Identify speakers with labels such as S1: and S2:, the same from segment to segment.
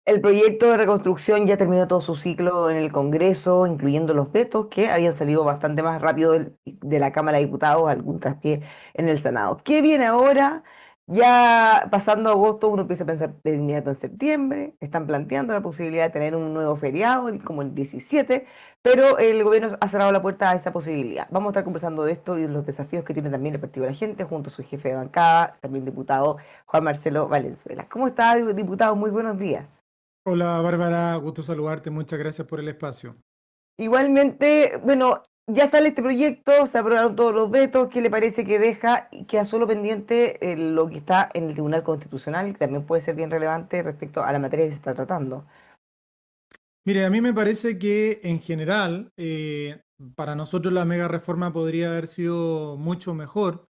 S1: El proyecto de reconstrucción ya terminó todo su ciclo en el Congreso, incluyendo los vetos que habían salido bastante más rápido de la Cámara de Diputados, algún traspié en el Senado. ¿Qué viene ahora? Ya pasando agosto, uno empieza a pensar de inmediato en septiembre. Están planteando la posibilidad de tener un nuevo feriado, como el 17, pero el gobierno ha cerrado la puerta a esa posibilidad. Vamos a estar conversando de esto y de los desafíos que tiene también el Partido de la Gente, junto a su jefe de bancada, también diputado Juan Marcelo Valenzuela. ¿Cómo está, diputado? Muy buenos días.
S2: Hola Bárbara, gusto saludarte, muchas gracias por el espacio.
S1: Igualmente, bueno, ya sale este proyecto, se aprobaron todos los vetos. ¿Qué le parece que deja? Y queda solo pendiente lo que está en el Tribunal Constitucional, que también puede ser bien relevante respecto a la materia que se está tratando.
S2: Mire, a mí me parece que en general para nosotros la mega reforma podría haber sido mucho mejor.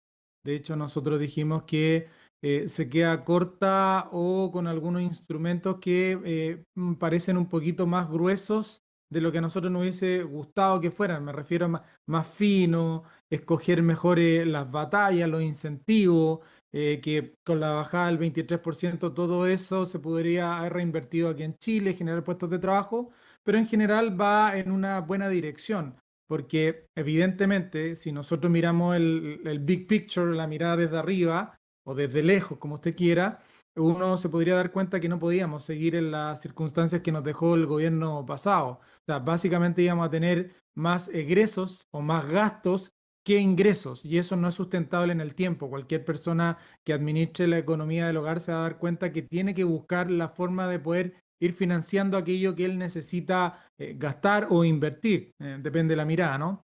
S2: De hecho, nosotros dijimos que se queda corta o con algunos instrumentos que parecen un poquito más gruesos de lo que a nosotros nos hubiese gustado que fueran. Me refiero a más fino, escoger mejor las batallas, los incentivos, que con la bajada del 23% todo eso se podría haber reinvertido aquí en Chile, generar puestos de trabajo, pero en general va en una buena dirección, porque evidentemente si nosotros miramos el big picture, la mirada desde arriba o desde lejos, como usted quiera, uno se podría dar cuenta que no podíamos seguir en las circunstancias que nos dejó el gobierno pasado. O sea, básicamente íbamos a tener más egresos o más gastos que ingresos, y eso no es sustentable en el tiempo. Cualquier persona que administre la economía del hogar se va a dar cuenta que tiene que buscar la forma de poder ir financiando aquello que él necesita gastar o invertir, depende de la mirada, ¿no?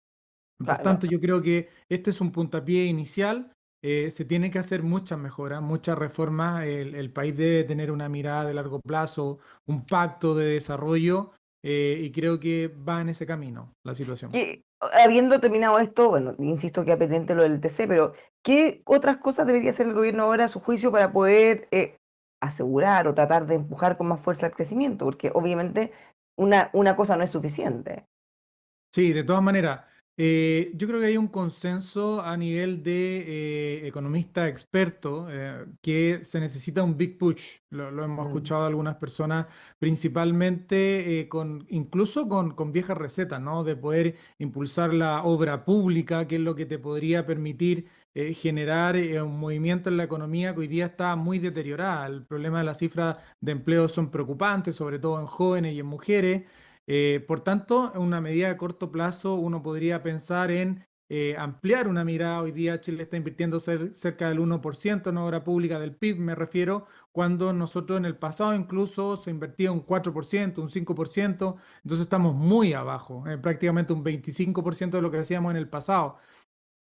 S2: Por
S1: Claro.
S2: tanto, yo creo que este es un puntapié inicial. Se tiene que hacer muchas mejoras, muchas reformas. El país debe tener una mirada de largo plazo, un pacto de desarrollo, y creo que va en ese camino la situación.
S1: Que, habiendo terminado esto, bueno, insisto que pendiente lo del TC, pero ¿qué otras cosas debería hacer el gobierno ahora a su juicio para poder asegurar o tratar de empujar con más fuerza el crecimiento? Porque obviamente una cosa no es suficiente.
S2: Sí, de todas maneras, yo creo que hay un consenso a nivel de economistas expertos, que se necesita un big push. Lo hemos
S1: Mm.
S2: escuchado de algunas personas, principalmente incluso con viejas recetas, ¿no? De poder impulsar la obra pública, que es lo que te podría permitir generar un movimiento en la economía que hoy día está muy deteriorada. El problema de las cifras de empleo son preocupantes, sobre todo en jóvenes y en mujeres. Por tanto, en una medida de corto plazo, uno podría pensar en ampliar una mirada. Hoy día Chile está invirtiendo cerca del 1% en obra pública del PIB, me refiero, cuando nosotros en el pasado incluso se invertía un 4%, un 5%. Entonces estamos muy abajo, prácticamente un 25% de lo que hacíamos en el pasado.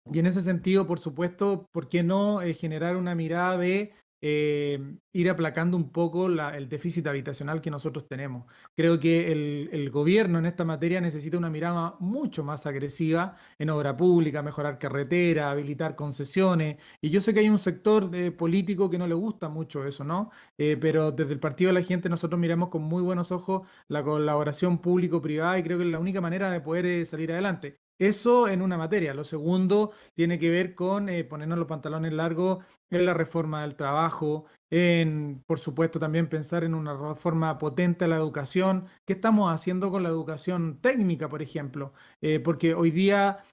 S2: Y en ese sentido, por supuesto, ¿por qué no generar una mirada de ir aplacando un poco el déficit habitacional que nosotros tenemos? Creo que el gobierno en esta materia necesita una mirada mucho más agresiva en obra pública, mejorar carretera, habilitar concesiones. Y yo sé que hay un sector político que no le gusta mucho eso, ¿no? Pero desde el Partido de la Gente nosotros miramos con muy buenos ojos la colaboración público-privada, y creo que es la única manera de poder salir adelante. Eso en una materia. Lo segundo tiene que ver con ponernos los pantalones largos en la reforma del trabajo, en, por supuesto, también pensar en una reforma potente a la educación. ¿Qué estamos haciendo con la educación técnica, por ejemplo? Porque hoy día,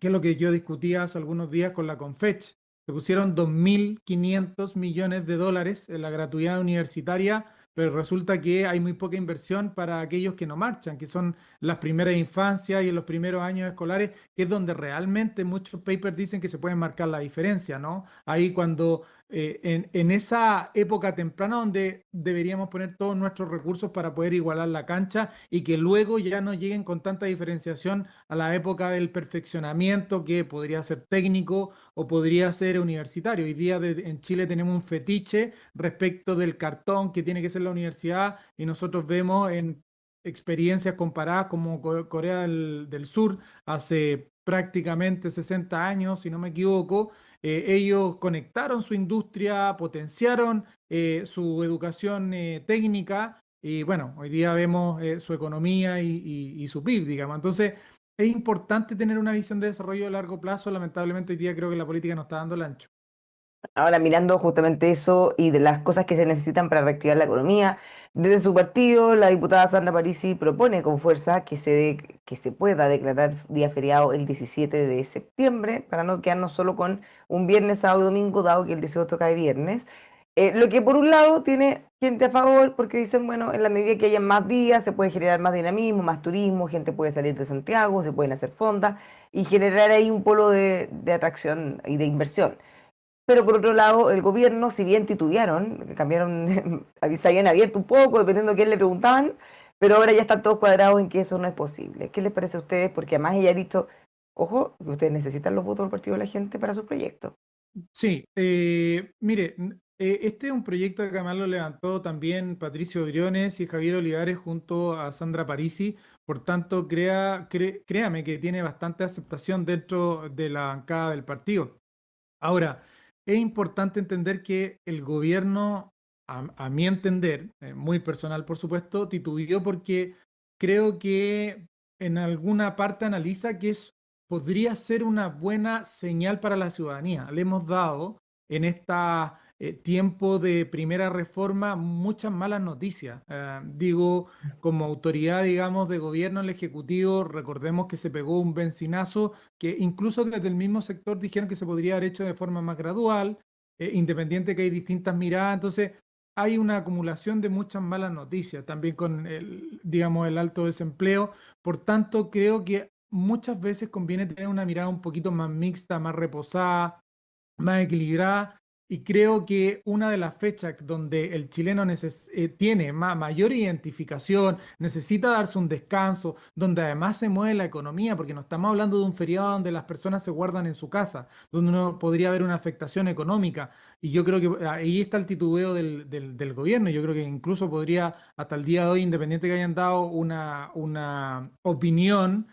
S2: que es lo que yo discutía hace algunos días con la Confech, se pusieron 2.500 millones de dólares en la gratuidad universitaria, pero resulta que hay muy poca inversión para aquellos que no marchan, que son las primeras infancias y en los primeros años escolares, que es donde realmente muchos papers dicen que se puede marcar la diferencia, ¿no? Ahí cuando, en esa época temprana donde deberíamos poner todos nuestros recursos para poder igualar la cancha y que luego ya no lleguen con tanta diferenciación a la época del perfeccionamiento, que podría ser técnico o podría ser universitario. Hoy día en Chile tenemos un fetiche respecto del cartón que tiene que ser la universidad, y nosotros vemos en experiencias comparadas como Corea del Sur hace prácticamente 60 años, si no me equivoco. Ellos conectaron su industria, potenciaron su educación técnica, y bueno, hoy día vemos su economía y su PIB, digamos. Entonces, es importante tener una visión de desarrollo a largo plazo. Lamentablemente, hoy día creo que la política no está dando el ancho.
S1: Ahora, mirando justamente eso y de las cosas que se necesitan para reactivar la economía, desde su partido, la diputada Sandra Parisi propone con fuerza que se pueda declarar día feriado el 17 de septiembre, para no quedarnos solo con un viernes, sábado y domingo, dado que el 18 cae viernes. Lo que por un lado tiene gente a favor, porque dicen, bueno, en la medida que haya más días, se puede generar más dinamismo, más turismo, gente puede salir de Santiago, se pueden hacer fondas y generar ahí un polo de atracción y de inversión. Pero por otro lado, el gobierno, si bien titubearon, cambiaron, se habían abierto un poco, dependiendo de quién le preguntaban, pero ahora ya están todos cuadrados en que eso no es posible. ¿Qué les parece a ustedes? Porque además ella ha dicho, ojo, que ustedes necesitan los votos del partido de la gente para sus proyectos.
S2: Sí, mire, este es un proyecto que además lo levantó también Patricio Briones y Javier Olivares junto a Sandra Parisi, por tanto, créame que tiene bastante aceptación dentro de la bancada del partido. Ahora, es importante entender que el gobierno, a mi entender, muy personal por supuesto, titubeó porque creo que en alguna parte analiza que podría ser una buena señal para la ciudadanía. Le hemos dado en este tiempo de primera reforma muchas malas noticias. Digo, como autoridad, digamos, de gobierno, el Ejecutivo, recordemos que se pegó un bencinazo que incluso desde el mismo sector dijeron que se podría haber hecho de forma más gradual, independiente que hay distintas miradas. Entonces, hay una acumulación de muchas malas noticias, también con el, digamos, el alto desempleo. Por tanto, creo que muchas veces conviene tener una mirada un poquito más mixta, más reposada, más equilibrada. Y creo que una de las fechas donde el chileno tiene mayor identificación, necesita darse un descanso, donde además se mueve la economía, porque no estamos hablando de un feriado donde las personas se guardan en su casa, donde no podría haber una afectación económica. Y yo creo que ahí está el titubeo del gobierno. Yo creo que incluso podría, hasta el día de hoy, independiente que hayan dado una opinión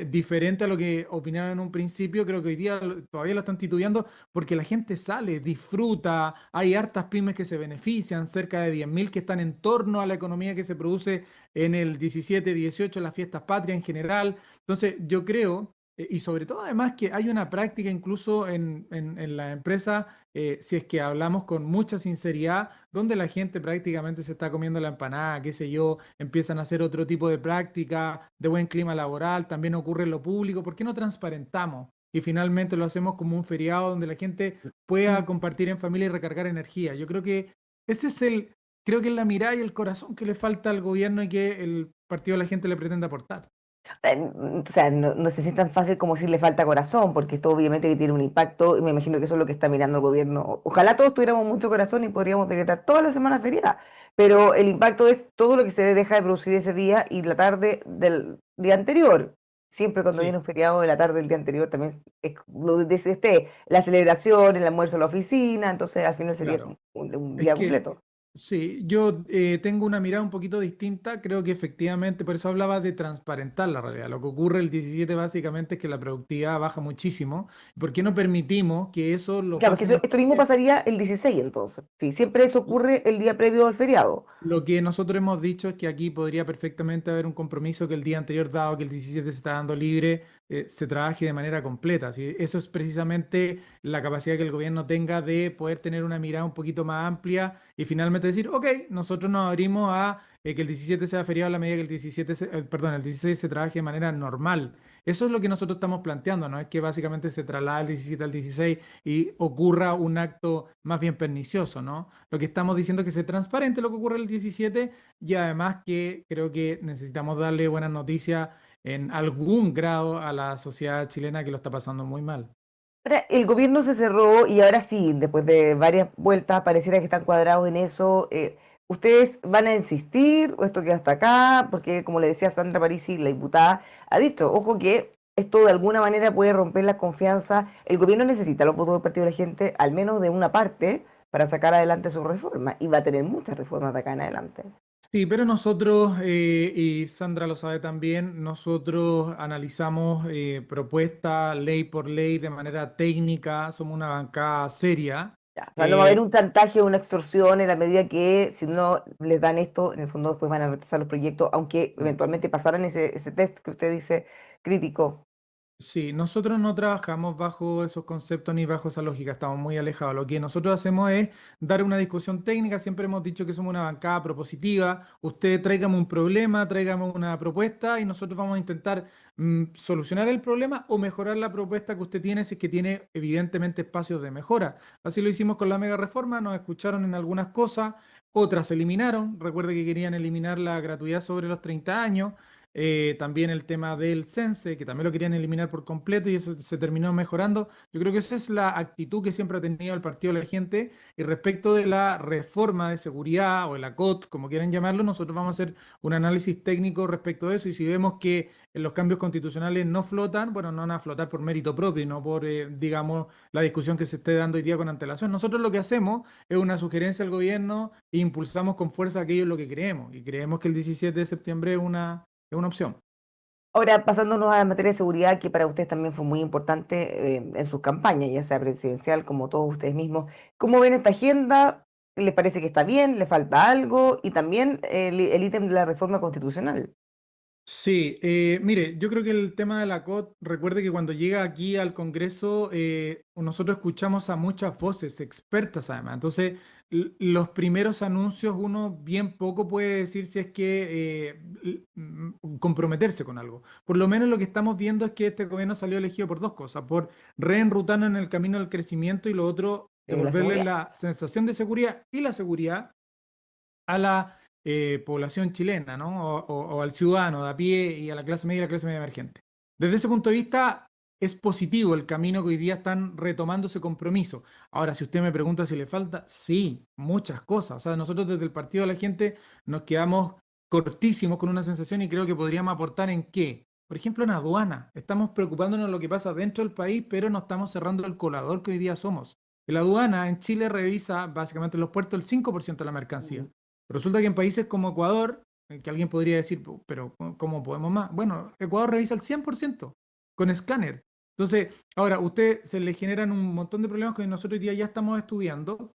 S2: diferente a lo que opinaron en un principio, creo que hoy día todavía lo están titubeando porque la gente sale, disfruta, hay hartas pymes que se benefician, cerca de 10.000 que están en torno a la economía que se produce en el 17, 18, las fiestas patrias en general. Entonces, yo creo, y sobre todo además que hay una práctica incluso en la empresa, si es que hablamos con mucha sinceridad, donde la gente prácticamente se está comiendo la empanada, qué sé yo, empiezan a hacer otro tipo de práctica de buen clima laboral, también ocurre en lo público. ¿Por qué no transparentamos? Y finalmente lo hacemos como un feriado donde la gente pueda compartir en familia y recargar energía. Yo creo que ese es creo que es la mirada y el corazón que le falta al gobierno y que el partido de la gente le pretende aportar.
S1: O sea, no sé si es tan fácil como si le falta corazón, porque esto obviamente que tiene un impacto, y me imagino que eso es lo que está mirando el gobierno. Ojalá todos tuviéramos mucho corazón y podríamos decretar toda la semana feriada, pero el impacto es todo lo que se deja de producir ese día y la tarde del día anterior. Siempre cuando
S2: Sí,
S1: viene un feriado de la tarde del día anterior también es lo de la celebración, el almuerzo a la oficina, entonces al final sería
S2: claro.
S1: un
S2: Es
S1: día
S2: que
S1: completo.
S2: sí, yo tengo una mirada un poquito distinta, creo que efectivamente, por eso hablaba de transparentar la realidad. Lo que ocurre el 17 básicamente es que la productividad baja muchísimo. ¿Por qué no permitimos que eso lo
S1: Claro, que
S2: pasen los
S1: esto mismo
S2: clientes?
S1: pasaría el 16 entonces. Sí, siempre eso ocurre el día previo al feriado.
S2: Lo que nosotros hemos dicho es que aquí podría perfectamente haber un compromiso que el día anterior, dado que el 17 se está dando libre, se trabaje de manera completa. ¿Sí? Eso es precisamente la capacidad que el gobierno tenga de poder tener una mirada un poquito más amplia y finalmente decir, ok, nosotros nos abrimos a que el 17 sea feriado a la medida que perdón, el 16 se trabaje de manera normal. Eso es lo que nosotros estamos planteando, ¿no? Es que básicamente se traslada el 17 al 16 y ocurra un acto más bien pernicioso, ¿no? Lo que estamos diciendo es que sea transparente lo que ocurre el 17 y además que creo que necesitamos darle buenas noticias en algún grado a la sociedad chilena que lo está pasando muy mal.
S1: Ahora, el gobierno se cerró y ahora sí, después de varias vueltas, pareciera que están cuadrados en eso. ¿Ustedes van a insistir o esto queda hasta acá? Porque, como le decía Sandra Parisi, la diputada, ha dicho, ojo que esto de alguna manera puede romper la confianza. El gobierno necesita los votos del Partido de la Gente, al menos de una parte, para sacar adelante su reforma. Y va a tener muchas reformas de acá en adelante.
S2: Sí, pero nosotros, y Sandra lo sabe también, nosotros analizamos propuesta ley por ley de manera técnica, somos una bancada seria.
S1: Ya, o sea, no va a haber
S2: eh,
S1: un chantaje o una extorsión en la medida que si no les dan esto, en el fondo después van a retrasar los proyectos, aunque eventualmente pasaran ese test que usted dice crítico.
S2: Sí, nosotros no trabajamos bajo esos conceptos ni bajo esa lógica, estamos muy alejados. Lo que nosotros hacemos es dar una discusión técnica, siempre hemos dicho que somos una bancada propositiva, usted tráigame un problema, tráigame una propuesta y nosotros vamos a intentar solucionar el problema o mejorar la propuesta que usted tiene si es que tiene evidentemente espacios de mejora. Así lo hicimos con la mega reforma, nos escucharon en algunas cosas, otras se eliminaron, recuerde que querían eliminar la gratuidad sobre los 30 años. También el tema del Sense, que también lo querían eliminar por completo y eso se terminó mejorando. Yo creo que esa es la actitud que siempre ha tenido el Partido de la Gente. Y respecto de la reforma de seguridad o la COT, como quieran llamarlo, nosotros vamos a hacer un análisis técnico respecto de eso y si vemos que los cambios constitucionales no flotan, bueno, no van a flotar por mérito propio y no por, digamos, la discusión que se esté dando hoy día con antelación. Nosotros lo que hacemos es una sugerencia al gobierno e impulsamos con fuerza aquello en lo que creemos. Y creemos que el 17 de septiembre es una opción.
S1: Ahora, pasándonos a la materia de seguridad, que para ustedes también fue muy importante en sus campañas, ya sea presidencial como todos ustedes mismos, ¿cómo ven esta agenda? ¿Les parece que está bien? ¿Le falta algo? Y también el ítem de la reforma constitucional.
S2: Sí, mire, yo creo que el tema de la COT, recuerde que cuando llega aquí al Congreso, nosotros escuchamos a muchas voces, expertas además. Entonces, los primeros anuncios, uno bien poco puede decir si es que comprometerse con algo. Por lo menos lo que estamos viendo es que este gobierno salió elegido por dos cosas, por reenrutarnos en el camino del crecimiento y lo otro,
S1: La
S2: devolverle
S1: seguridad.
S2: la sensación de seguridad y la seguridad a la población chilena, ¿no? O al ciudadano de a pie y a la clase media y la clase media emergente. Desde ese punto de vista, es positivo el camino que hoy día están retomando ese compromiso. Ahora, si usted me pregunta si le falta, sí, muchas cosas. O sea, nosotros desde el Partido de la Gente nos quedamos cortísimos con una sensación y creo que podríamos aportar en qué. Por ejemplo, en aduana. Estamos preocupándonos de lo que pasa dentro del país, pero no estamos cerrando el colador que hoy día somos. La aduana en Chile revisa básicamente en los puertos el 5% de la mercancía.
S1: Mm.
S2: Resulta que en países como Ecuador, que alguien podría decir, pero ¿cómo podemos más? Bueno, Ecuador revisa el 100% con escáner. Entonces, ahora, a usted se le generan un montón de problemas que nosotros hoy día ya estamos estudiando,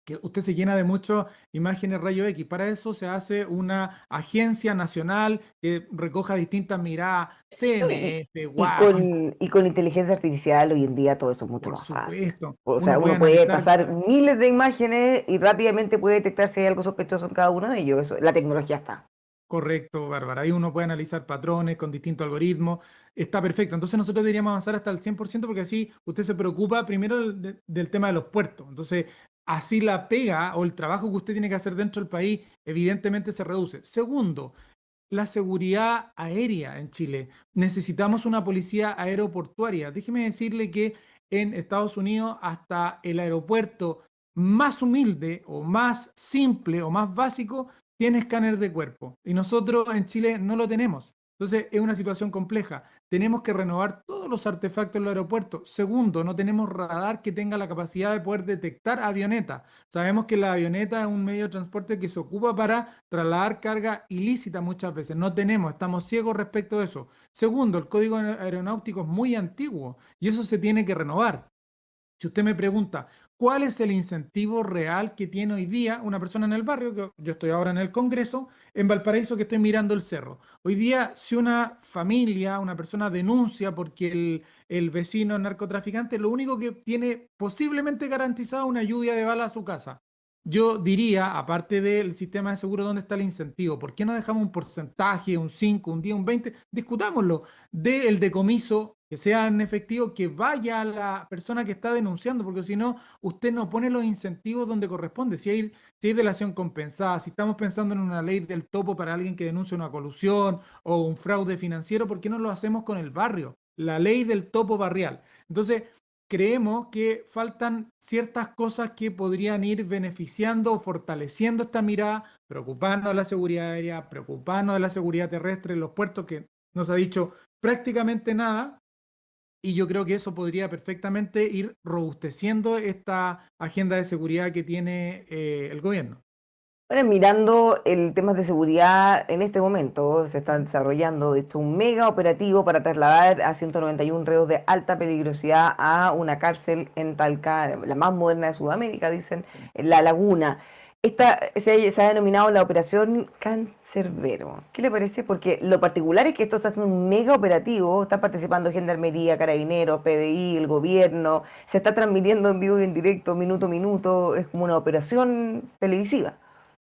S2: que usted se llena de muchas imágenes rayo X. Para eso se hace una agencia nacional que recoja distintas miradas,
S1: No, Y,
S2: CMF,
S1: y
S2: WAF,
S1: con, y con inteligencia artificial hoy en día todo eso es mucho
S2: por
S1: más fácil.
S2: supuesto.
S1: O sea,
S2: Uno puede
S1: uno puede
S2: analizar.
S1: pasar miles de imágenes y rápidamente puede detectar si hay algo sospechoso en cada uno de ellos. La tecnología está.
S2: Correcto, Bárbara. Ahí uno puede analizar patrones con distintos algoritmos. Está perfecto. Entonces nosotros deberíamos avanzar hasta el 100% porque así usted se preocupa primero del tema de los puertos. Entonces, así la pega o el trabajo que usted tiene que hacer dentro del país evidentemente se reduce. Segundo, la seguridad aérea en Chile. Necesitamos una policía aeroportuaria. Déjeme decirle que en Estados Unidos hasta el aeropuerto más humilde o más simple o más básico tiene escáner de cuerpo. Y nosotros en Chile no lo tenemos. Entonces es una situación compleja. Tenemos que renovar todos los artefactos en los aeropuertos. Segundo, no tenemos radar que tenga la capacidad de poder detectar avionetas. Sabemos que la avioneta es un medio de transporte que se ocupa para trasladar carga ilícita muchas veces. No tenemos, estamos ciegos respecto de eso. Segundo, el código aeronáutico es muy antiguo y eso se tiene que renovar. Si usted me pregunta, ¿cuál es el incentivo real que tiene hoy día una persona en el barrio? Que yo estoy ahora en el Congreso, en Valparaíso, que estoy mirando el cerro. Hoy día, si una familia, una persona denuncia porque el vecino es narcotraficante, lo único que tiene posiblemente garantizado es una lluvia de balas a su casa. Yo diría, aparte del sistema de seguro, ¿dónde está el incentivo? ¿Por qué no dejamos un porcentaje, un 5, un 10, un 20? Discutámoslo del decomiso, que sea en efectivo, que vaya a la persona que está denunciando, porque si no, usted no pone los incentivos donde corresponde. Si hay delación compensada, si estamos pensando en una ley del topo para alguien que denuncia una colusión o un fraude financiero, ¿por qué no lo hacemos con el barrio? La ley del topo barrial. Entonces, creemos que faltan ciertas cosas que podrían ir beneficiando o fortaleciendo esta mirada, preocupando de la seguridad aérea, preocupando de la seguridad terrestre en los puertos, que nos ha dicho prácticamente nada, y yo creo que eso podría perfectamente ir robusteciendo esta agenda de seguridad que tiene el gobierno.
S1: Ahora, mirando el tema de seguridad, en este momento se está desarrollando, de hecho, un mega operativo para trasladar a 191 reos de alta peligrosidad a una cárcel en Talca, la más moderna de Sudamérica, dicen, en La Laguna. Se ha denominado la operación Cancerbero. ¿Qué le parece? Porque lo particular es que esto se hace un mega operativo, está participando Gendarmería, Carabineros, PDI, el gobierno, se está transmitiendo en vivo y en directo, minuto a minuto, es como una operación televisiva.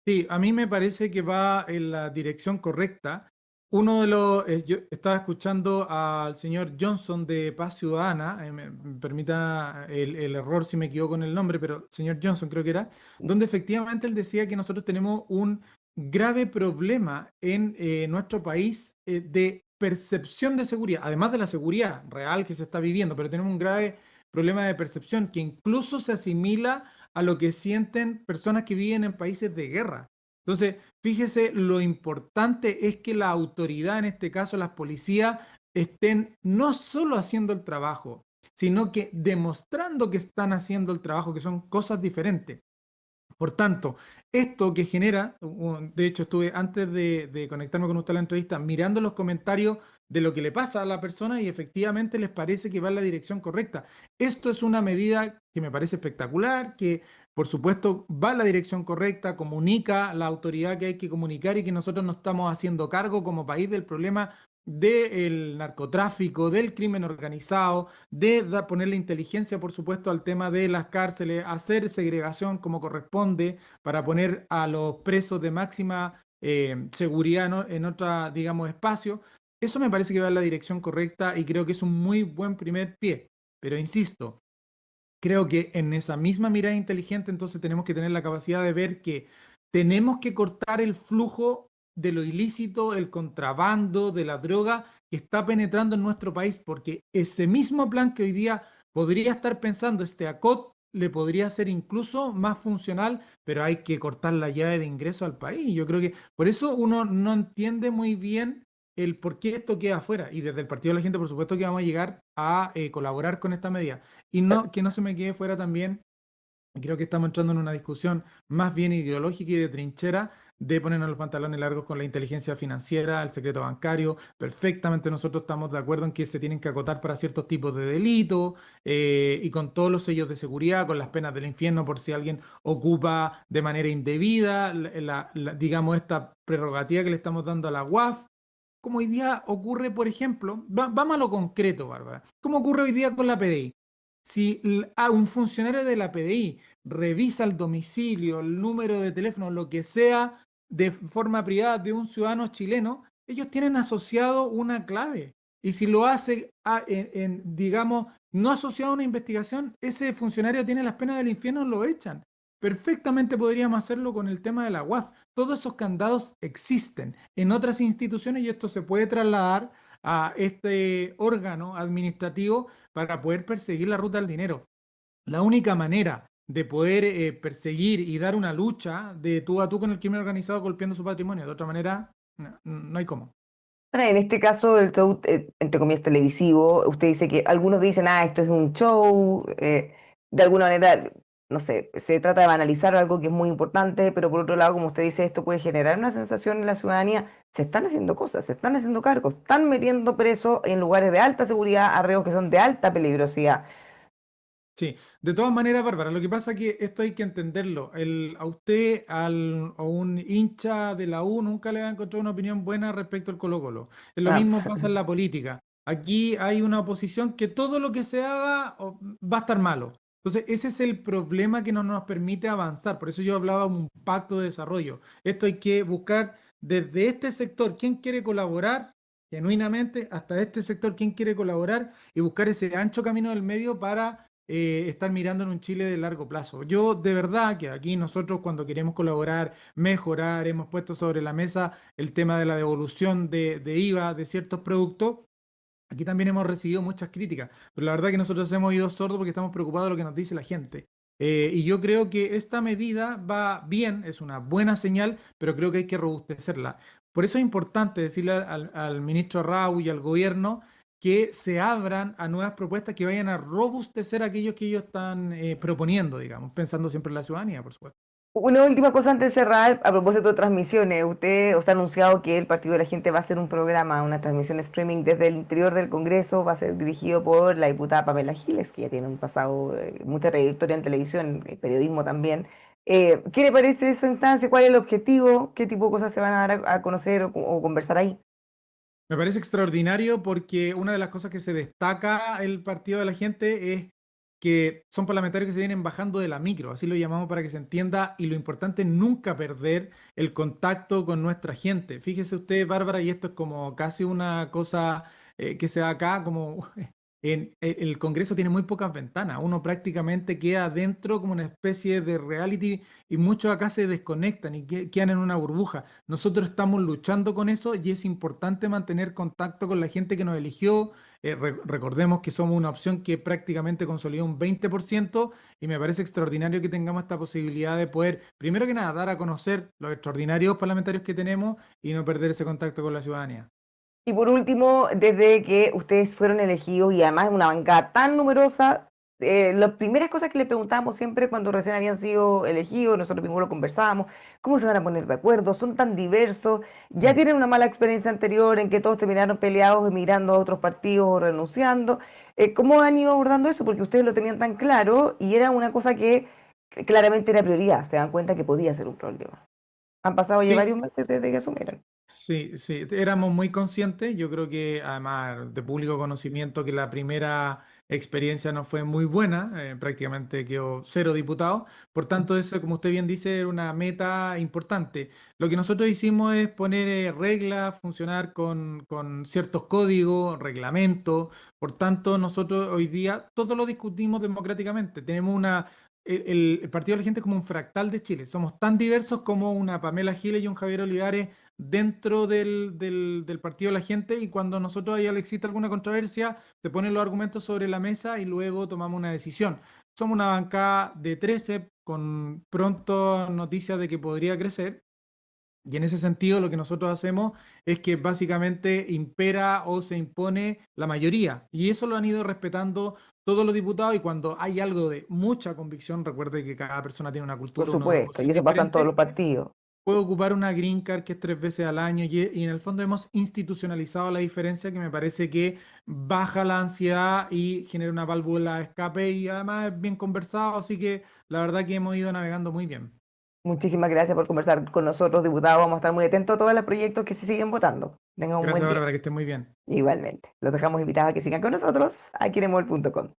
S2: Sí, a mí me parece que va en la dirección correcta. Uno de los, yo estaba escuchando al señor Johnson de Paz Ciudadana, me permita el error si me equivoco en el nombre, pero señor Johnson creo que era, donde efectivamente él decía que nosotros tenemos un grave problema en nuestro país de percepción de seguridad, además de la seguridad real que se está viviendo, pero tenemos un grave problema de percepción que incluso se asimila a lo que sienten personas que viven en países de guerra. Entonces, fíjese, lo importante es que la autoridad, en este caso las policías, estén no solo haciendo el trabajo, sino que demostrando que están haciendo el trabajo, que son cosas diferentes. Por tanto, esto que genera, de hecho estuve antes de conectarme con usted a la entrevista, mirando los comentarios de lo que le pasa a la persona y efectivamente les parece que va en la dirección correcta. Esto es una medida que me parece espectacular, que por supuesto va en la dirección correcta, comunica a la autoridad que hay que comunicar y que nosotros nos estamos haciendo cargo como país del problema del narcotráfico, del crimen organizado, de ponerle inteligencia, por supuesto, al tema de las cárceles, hacer segregación como corresponde para poner a los presos de máxima seguridad, ¿no?, en otra, digamos, espacio. Eso me parece que va en la dirección correcta y creo que es un muy buen primer pie. Pero insisto, creo que en esa misma mirada inteligente entonces tenemos que tener la capacidad de ver que tenemos que cortar el flujo de lo ilícito, el contrabando, de la droga que está penetrando en nuestro país, porque ese mismo plan que hoy día podría estar pensando este ACOT le podría ser incluso más funcional, pero hay que cortar la llave de ingreso al país. Yo creo que por eso uno no entiende muy bien el por qué esto queda afuera. Y desde el Partido de la Gente, por supuesto que vamos a llegar a colaborar con esta medida. Y no, que no se me quede fuera también, creo que estamos entrando en una discusión más bien ideológica y de trinchera de ponernos los pantalones largos con la inteligencia financiera, el secreto bancario. Perfectamente nosotros estamos de acuerdo en que se tienen que acotar para ciertos tipos de delitos y con todos los sellos de seguridad, con las penas del infierno por si alguien ocupa de manera indebida, digamos, esta prerrogativa que le estamos dando a la UAF como hoy día ocurre, por ejemplo, vamos a lo concreto, Bárbara. ¿Cómo ocurre hoy día con la PDI? Si un funcionario de la PDI revisa el domicilio, el número de teléfono, lo que sea, de forma privada de un ciudadano chileno, ellos tienen asociado una clave. Y si lo hace, digamos, no asociado a una investigación, ese funcionario tiene las penas del infierno, lo echan. Perfectamente podríamos hacerlo con el tema de la UAF. Todos esos candados existen en otras instituciones y esto se puede trasladar a este órgano administrativo para poder perseguir la ruta del dinero. La única manera de poder perseguir y dar una lucha de tú a tú con el crimen organizado golpeando su patrimonio, de otra manera, no, no hay cómo.
S1: Ahora, en este caso, el show, entre comillas, televisivo, usted dice que algunos dicen, esto es un show, de alguna manera, no sé, se trata de banalizar algo que es muy importante, pero por otro lado, como usted dice, esto puede generar una sensación en la ciudadanía, se están haciendo cosas, se están haciendo cargos, están metiendo presos en lugares de alta seguridad a reos que son de alta peligrosidad.
S2: Sí, de todas maneras, Bárbara, lo que pasa es que esto hay que entenderlo. A usted, a un hincha de la U, nunca le va a encontrar una opinión buena respecto al Colo-Colo. Lo
S1: Ah,
S2: mismo pasa en la política. Aquí hay una oposición que todo lo que se haga va a estar malo. Entonces, ese es el problema que no nos permite avanzar. Por eso yo hablaba de un pacto de desarrollo. Esto hay que buscar desde este sector quién quiere colaborar genuinamente hasta este sector quién quiere colaborar y buscar ese ancho camino del medio para estar mirando en un Chile de largo plazo. Yo de verdad que aquí nosotros cuando queremos colaborar, mejorar, hemos puesto sobre la mesa el tema de la devolución de IVA de ciertos productos. Aquí también hemos recibido muchas críticas, pero la verdad que nosotros hemos ido sordos porque estamos preocupados de lo que nos dice la gente. Y yo creo que esta medida va bien, es una buena señal, pero creo que hay que robustecerla. Por eso es importante decirle al ministro Rau y al gobierno que se abran a nuevas propuestas que vayan a robustecer aquellos que ellos están proponiendo, digamos, pensando siempre en la ciudadanía, por supuesto.
S1: una última cosa antes de cerrar, a propósito de transmisiones, usted os ha anunciado que el Partido de la Gente va a hacer un programa, una transmisión streaming desde el interior del Congreso, va a ser dirigido por la diputada Pamela Giles, que ya tiene un pasado, mucha trayectoria en televisión, en periodismo también. ¿Qué le parece esa instancia? ¿Cuál es el objetivo? ¿Qué tipo de cosas se van a dar a conocer o conversar ahí?
S2: Me parece extraordinario porque una de las cosas que se destaca el Partido de la Gente es que son parlamentarios que se vienen bajando de la micro, así lo llamamos para que se entienda, y lo importante es nunca perder el contacto con nuestra gente. Fíjese usted, Bárbara, y esto es como casi una cosa que se da acá, como el Congreso tiene muy pocas ventanas, uno prácticamente queda dentro como una especie de reality y muchos acá se desconectan y quedan en una burbuja. Nosotros estamos luchando con eso y es importante mantener contacto con la gente que nos eligió. Recordemos que somos una opción que prácticamente consolidó un 20% y me parece extraordinario que tengamos esta posibilidad de poder, primero que nada, dar a conocer los extraordinarios parlamentarios que tenemos y no perder ese contacto con la ciudadanía.
S1: Y por último, desde que ustedes fueron elegidos y además una bancada tan numerosa, las primeras cosas que le preguntábamos siempre cuando recién habían sido elegidos, nosotros mismos lo conversábamos, ¿cómo se van a poner de acuerdo? Son tan diversos, ya
S2: Mm.
S1: tienen una mala experiencia anterior en que todos terminaron peleados, emigrando a otros partidos o renunciando. ¿Cómo han ido abordando eso? Porque ustedes lo tenían tan claro y era una cosa que claramente era prioridad, se dan cuenta que podía ser un problema. Han pasado ya
S2: Sí,
S1: varios meses desde que asumieron.
S2: sí, sí, éramos muy conscientes. Yo creo que además de público conocimiento que la primera experiencia no fue muy buena, prácticamente quedó cero diputados. Por tanto, eso, como usted bien dice, era una meta importante. Lo que nosotros hicimos es poner reglas, funcionar con ciertos códigos, reglamentos. Por tanto, nosotros hoy día todo lo discutimos democráticamente. Tenemos una... el Partido de la Gente es como un fractal de Chile. Somos tan diversos como una Pamela Giles y un Javier Olivares dentro del partido de la gente y cuando nosotros ahí existe alguna controversia, se ponen los argumentos sobre la mesa y luego tomamos una decisión. Somos una bancada de 13 con pronto noticias de que podría crecer. Y en ese sentido, lo que nosotros hacemos es que básicamente impera o se impone la mayoría. Y eso lo han ido respetando todos los diputados. Y cuando hay algo de mucha convicción, recuerde que cada persona tiene una
S1: Por
S2: cultura, una
S1: supuesto, y
S2: posición
S1: eso pasa en todos
S2: diferente,
S1: los partidos.
S2: puedo ocupar una green card que es 3 veces al año y en el fondo hemos institucionalizado la diferencia que me parece que baja la ansiedad y genera una válvula de escape y además es bien conversado, así que la verdad que hemos ido navegando muy bien.
S1: Muchísimas gracias por conversar con nosotros, diputados. Vamos a estar muy atentos a todos los proyectos que se siguen votando. Tengan un buen
S2: Gracias,
S1: día.
S2: Bárbara, que esté muy bien.
S1: Igualmente. Los dejamos invitados a que sigan con nosotros aquí en emol.com.